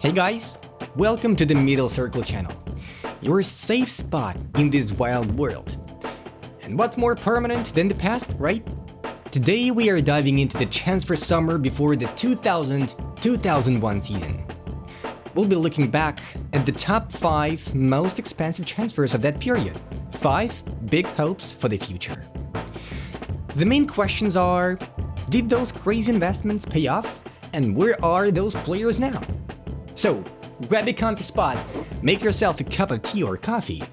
Hey guys, welcome to the Middle Circle channel, your safe spot in this wild world. And what's more permanent than the past, right? Today we are diving into the transfer summer before the 2000-2001 season. We'll be looking back at the top 5 most expensive transfers of that period. 5 big hopes for the future. The main questions are, did those crazy investments pay off? And where are those players now? So, grab a comfy spot, make yourself a cup of tea or coffee.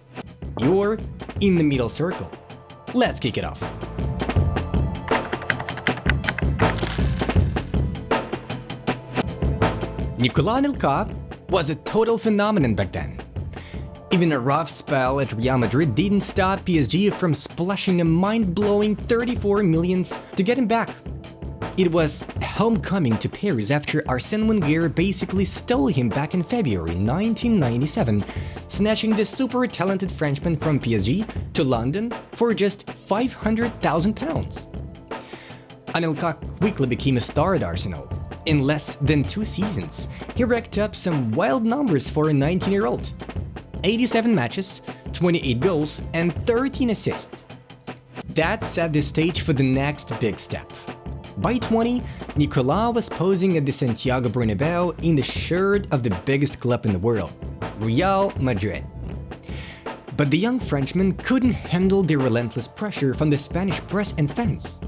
You're in the Middle Circle. Let's kick it off. Nicolas Anelka was a total phenomenon back then. Even a rough spell at Real Madrid didn't stop PSG from splashing a mind-blowing 34 millions to get him back. It was a homecoming to Paris after Arsène Wenger basically stole him back in February 1997, snatching the super talented Frenchman from PSG to London for just £500,000. Anelka quickly became a star at Arsenal. In less than 2 seasons, he racked up some wild numbers for a 19-year-old. 87 matches, 28 goals, and 13 assists. That set the stage for the next big step. By 20, Nicolas was posing at the Santiago Bernabéu in the shirt of the biggest club in the world, Real Madrid. But the young Frenchman couldn't handle the relentless pressure from the Spanish press and fans.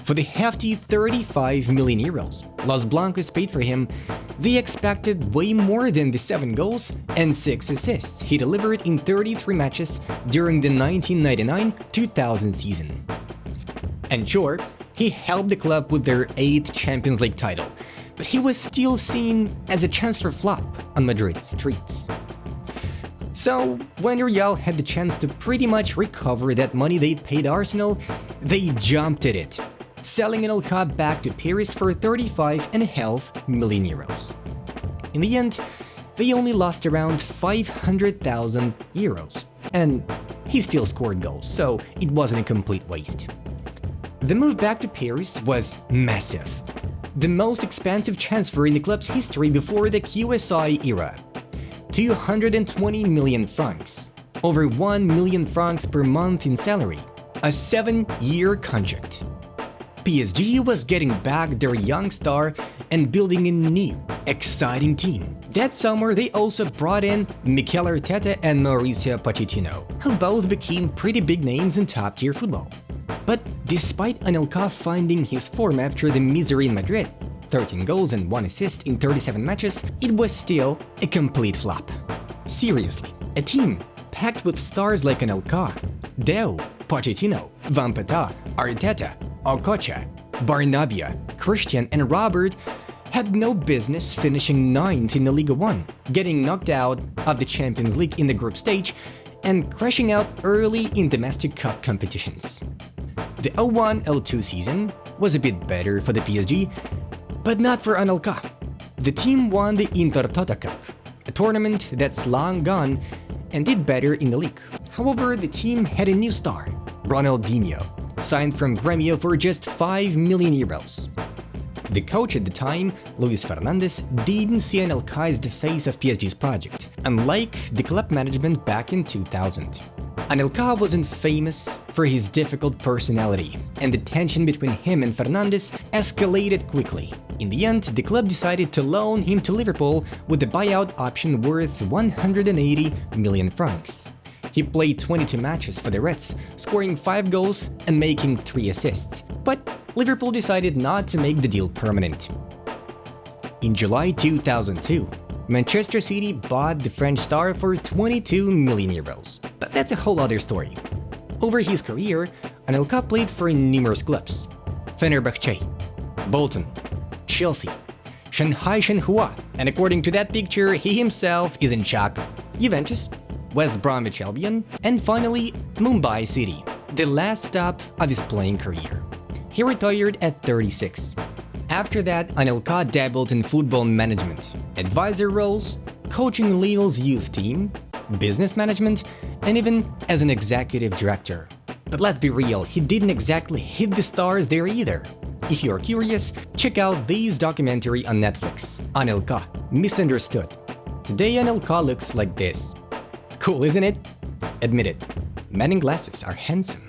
For the hefty 35 million euros Los Blancos paid for him, they expected way more than the 7 goals and 6 assists he delivered in 33 matches during the 1999-2000 season. And sure, he helped the club with their 8th Champions League title, but he was still seen as a transfer flop on Madrid's streets. So, when Real had the chance to pretty much recover that money they'd paid Arsenal, they jumped at it, selling Anelka back to Paris for 35.5 million euros. In the end, they only lost around 500,000 euros, and he still scored goals, so it wasn't a complete waste. The move back to Paris was massive. The most expensive transfer in the club's history before the QSI era. 220 million francs, over 1 million francs per month in salary, a 7-year contract. PSG was getting back their young star and building a new, exciting team. That summer, they also brought in Mikel Arteta and Mauricio Pochettino, who both became pretty big names in top-tier football. But despite Anelka finding his form after the misery in Madrid, 13 goals and 1 assist in 37 matches, it was still a complete flop. Seriously, a team packed with stars like Anelka, Deu, Pochettino, Vampeta, Arteta, Okocha, Barnabia, Christian and Robert had no business finishing 9th in the Liga 1, getting knocked out of the Champions League in the group stage and crashing out early in domestic cup competitions. The 01-02 season was a bit better for the PSG, but not for Anelka. The team won the Intertoto Cup, a tournament that's long gone, and did better in the league. However, the team had a new star, Ronaldinho, signed from Grêmio for just 5 million euros. The coach at the time, Luis Fernandes, didn't see Anelka as the face of PSG's project, unlike the club management back in 2000. Anelka wasn't famous for his difficult personality, and the tension between him and Fernandes escalated quickly. In the end, the club decided to loan him to Liverpool with a buyout option worth 180 million francs. He played 22 matches for the Reds, scoring 5 goals and making 3 assists, but Liverpool decided not to make the deal permanent. In July 2002, Manchester City bought the French star for 22 million euros, but that's a whole other story. Over his career, Anelka played for numerous clubs: Fenerbahce, Bolton, Chelsea, Shanghai Shenhua, and according to that picture, he himself is in shock, Juventus, West Bromwich Albion, and finally Mumbai City, the last stop of his playing career. He retired at 36. After that, Anelka dabbled in football management, advisor roles, coaching Lille's youth team, business management, and even as an executive director. But let's be real, he didn't exactly hit the stars there either. If you're curious, check out this documentary on Netflix, Anelka, misunderstood. Today Anelka looks like this. Cool, isn't it? Admit it, men in glasses are handsome.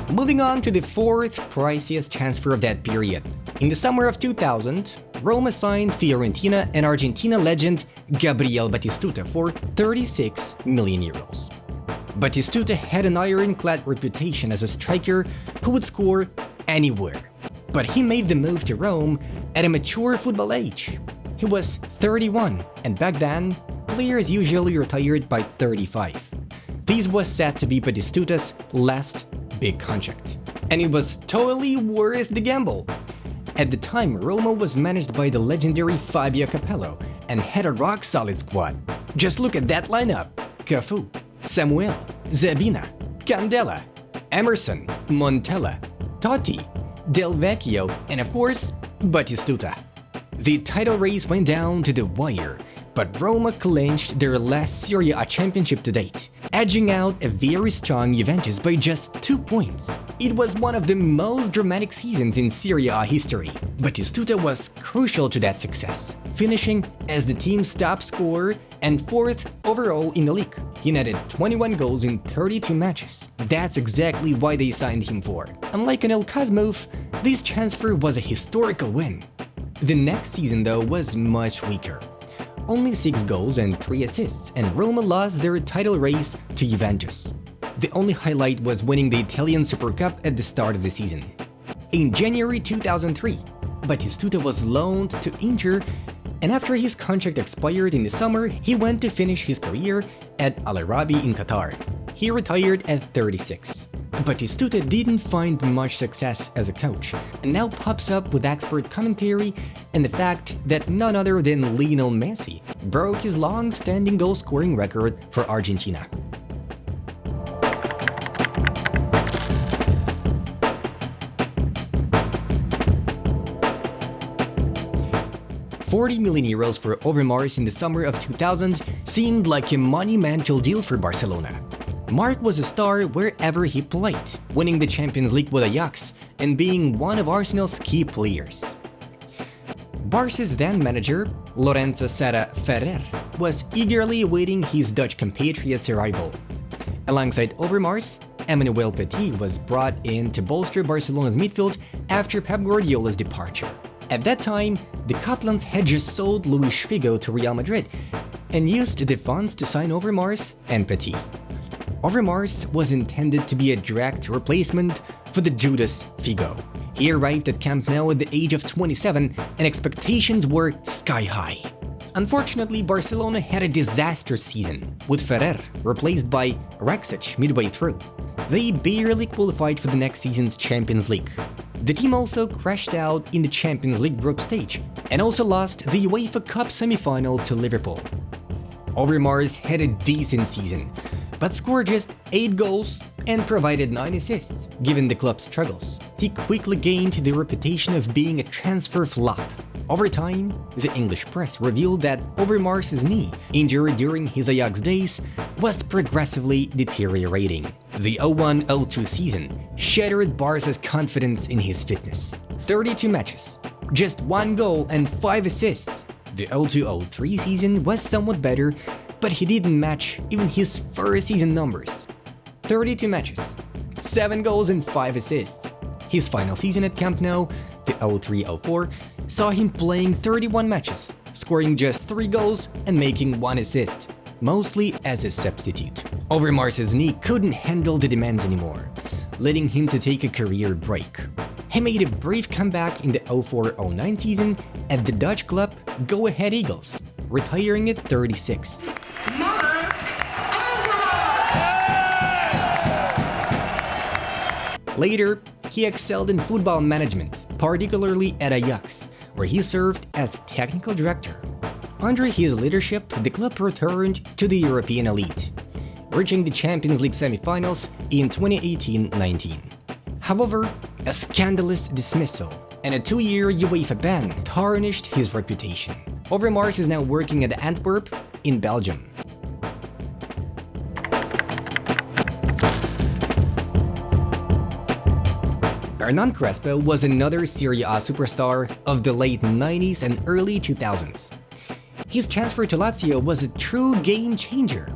Moving on to the fourth priciest transfer of that period. In the summer of 2000, Roma signed Fiorentina and Argentina legend Gabriel Batistuta for 36 million euros. Batistuta had an ironclad reputation as a striker who would score anywhere. But he made the move to Rome at a mature football age. He was 31, and back then, players usually retired by 35. This was said to be Batistuta's last big contract, and it was totally worth the gamble. At the time, Roma was managed by the legendary Fabio Capello and had a rock-solid squad. Just look at that lineup: Cafu, Samuel, Zabina, Candela, Emerson, Montella, Totti, Del Vecchio, and of course, Batistuta. The title race went down to the wire, but Roma clinched their last Serie A championship to date, edging out a very strong Juventus by just 2 points. It was one of the most dramatic seasons in Serie A history. Batistuta was crucial to that success, finishing as the team's top scorer and 4th overall in the league. He netted 21 goals in 32 matches. That's exactly why they signed him for. Unlike Anelka's move, this transfer was a historical win. The next season, though, was much weaker. Only 6 goals and 3 assists, and Roma lost their title race to Juventus. The only highlight was winning the Italian Super Cup at the start of the season. In January 2003, Batistuta was loaned to Inter, and after his contract expired in the summer, he went to finish his career at Al Arabi in Qatar. He retired at 36. Batistuta didn't find much success as a coach, and now pops up with expert commentary and the fact that none other than Lionel Messi broke his long-standing goal-scoring record for Argentina. €40 million for Overmars in the summer of 2000 seemed like a monumental deal for Barcelona. Marc was a star wherever he played, winning the Champions League with Ajax and being one of Arsenal's key players. Barca's then manager, Lorenzo Serra Ferrer, was eagerly awaiting his Dutch compatriot's arrival. Alongside Overmars, Emmanuel Petit was brought in to bolster Barcelona's midfield after Pep Guardiola's departure. At that time, the Catalans had just sold Luis Figo to Real Madrid and used the funds to sign Overmars and Petit. Overmars was intended to be a direct replacement for the Judas Figo. He arrived at Camp Nou at the age of 27 and expectations were sky high. Unfortunately, Barcelona had a disastrous season, with Ferrer replaced by Rakitic midway through. They barely qualified for the next season's Champions League. The team also crashed out in the Champions League group stage and also lost the UEFA Cup semi-final to Liverpool. Overmars had a decent season, but scored just 8 goals and provided 9 assists, given the club's struggles. He quickly gained the reputation of being a transfer flop. Over time, the English press revealed that Overmars' knee, injured during his Ajax days, was progressively deteriorating. The 01-02 season shattered Barca's confidence in his fitness. 32 matches, just 1 goal and 5 assists. The 02-03 season was somewhat better, but he didn't match even his first season numbers. 32 matches, 7 goals and 5 assists. His final season at Camp Nou, the 03-04, saw him playing 31 matches, scoring just 3 goals and making 1 assist, mostly as a substitute. Overmars' knee couldn't handle the demands anymore, leading him to take a career break. He made a brief comeback in the 04-09 season at the Dutch club Go Ahead Eagles, retiring at 36. Later, he excelled in football management, particularly at Ajax, where he served as technical director. Under his leadership, the club returned to the European elite, reaching the Champions League semi-finals in 2018-19. However, a scandalous dismissal and a 2-year UEFA ban tarnished his reputation. Overmars is now working at Antwerp in Belgium. Hernan Crespo was another Serie A superstar of the late 90s and early 2000s. His transfer to Lazio was a true game changer.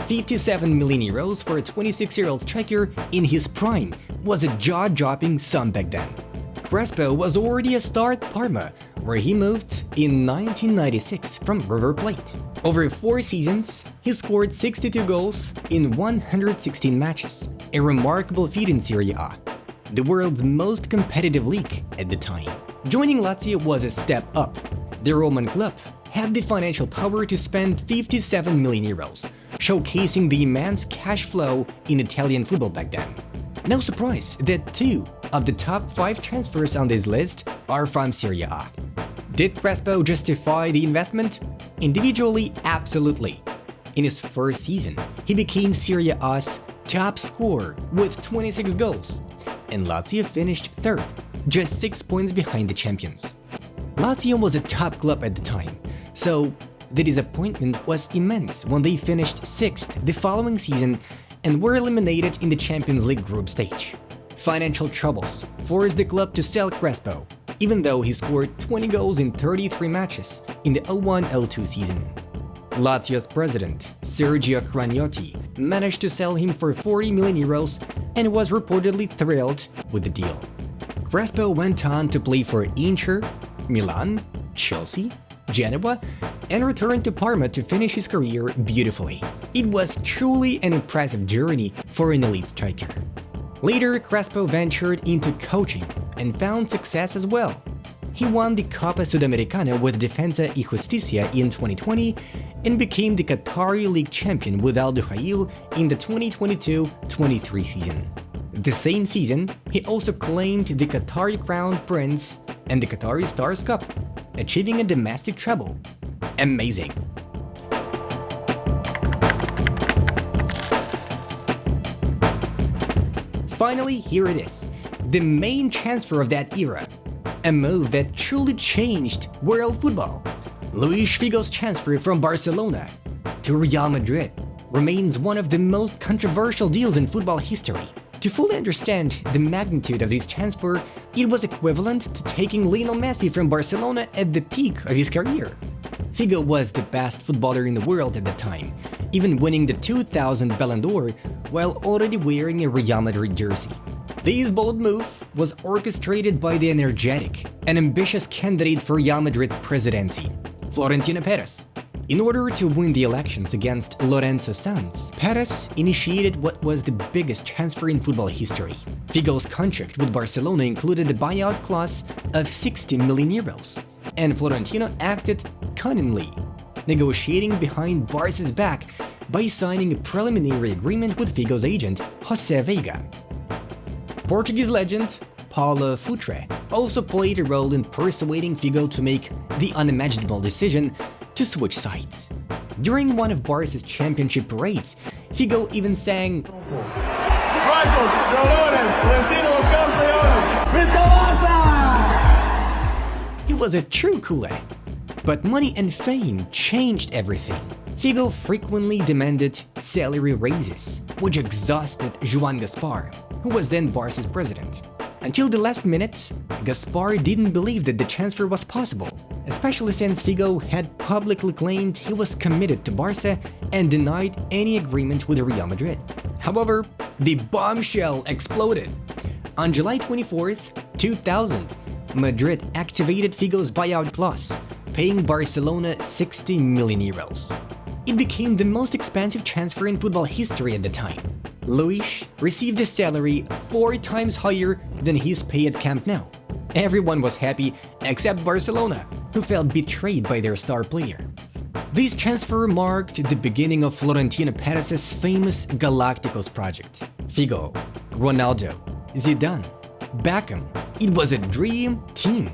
57 million euros for a 26-year-old striker in his prime was a jaw-dropping sum back then. Crespo was already a star at Parma, where he moved in 1996 from River Plate. Over 4 seasons, he scored 62 goals in 116 matches, a remarkable feat in Serie A, the world's most competitive league at the time. Joining Lazio was a step up. The Roman club had the financial power to spend 57 million euros, showcasing the immense cash flow in Italian football back then. No surprise that 2 of the top 5 transfers on this list are from Serie A. Did Crespo justify the investment? Individually, absolutely. In his first season, he became Serie A's top scorer with 26 goals, and Lazio finished 3rd, just 6 points behind the champions. Lazio was a top club at the time, so the disappointment was immense when they finished 6th the following season and were eliminated in the Champions League group stage. Financial troubles forced the club to sell Crespo, even though he scored 20 goals in 33 matches in the 01-02 season. Lazio's president, Sergio Cragnotti, managed to sell him for 40 million euros and was reportedly thrilled with the deal. Crespo went on to play for Inter, Milan, Chelsea, Genoa, and returned to Parma to finish his career beautifully. It was truly an impressive journey for an elite striker. Later, Crespo ventured into coaching and found success as well. He won the Copa Sudamericana with Defensa y Justicia in 2020 and became the Qatari League champion with Al Duhail in the 2022-23 season. The same season, he also claimed the Qatari Crown Prince and the Qatari Stars Cup, achieving a domestic treble. Amazing! Finally, here it is, the main transfer of that era, a move that truly changed world football. Luis Figo's transfer from Barcelona to Real Madrid remains one of the most controversial deals in football history. To fully understand the magnitude of this transfer, it was equivalent to taking Lionel Messi from Barcelona at the peak of his career. Figo was the best footballer in the world at the time, even winning the 2000 Ballon d'Or while already wearing a Real Madrid jersey. This bold move was orchestrated by the energetic and ambitious candidate for Real Madrid's presidency, Florentino Perez. In order to win the elections against Lorenzo Sanz, Perez initiated what was the biggest transfer in football history. Figo's contract with Barcelona included a buyout clause of 60 million euros, and Florentino acted cunningly, negotiating behind Barca's back by signing a preliminary agreement with Figo's agent, José Veiga. Portuguese legend Paulo Futre also played a role in persuading Figo to make the unimaginable decision to switch sides. During one of Barca's championship parades, Figo even sang He was a true culé. But money and fame changed everything. Figo frequently demanded salary raises, which exhausted Joan Gaspar, who was then Barca's president. Until the last minute, Gaspar didn't believe that the transfer was possible, especially since Figo had publicly claimed he was committed to Barca and denied any agreement with Real Madrid. However, the bombshell exploded. On July 24th, 2000, Madrid activated Figo's buyout clause, paying Barcelona 60 million euros. It became the most expensive transfer in football history at the time. Luis received a salary 4 times higher than his pay at Camp Nou. Everyone was happy except Barcelona, who felt betrayed by their star player. This transfer marked the beginning of Florentino Perez's famous Galacticos project. Figo, Ronaldo, Zidane, Beckham. It was a dream team.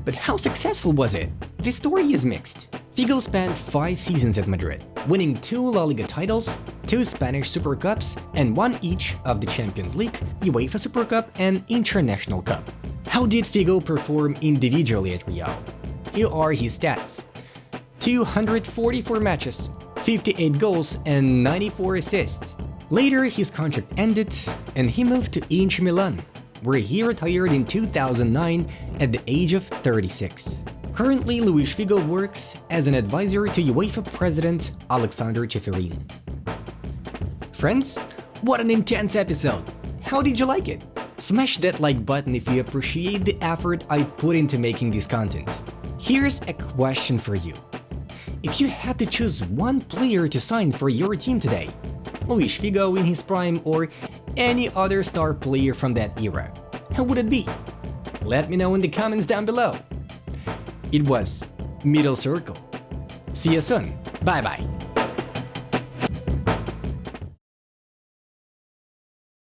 But how successful was it? The story is mixed. Figo spent 5 seasons at Madrid, winning 2 La Liga titles, 2 Spanish Super Cups, and 1 each of the Champions League, UEFA Super Cup, and International Cup. How did Figo perform individually at Real? Here are his stats: 244 matches, 58 goals, and 94 assists. Later, his contract ended, and he moved to Inter Milan, where he retired in 2009 at the age of 36. Currently, Luis Figo works as an advisor to UEFA President Alexander Ceferin. Friends, what an intense episode! How did you like it? Smash that like button if you appreciate the effort I put into making this content. Here's a question for you. If you had to choose one player to sign for your team today, Luis Figo in his prime or any other star player from that era, who would it be? Let me know in the comments down below. It was Middle Circle. See you soon. Bye bye.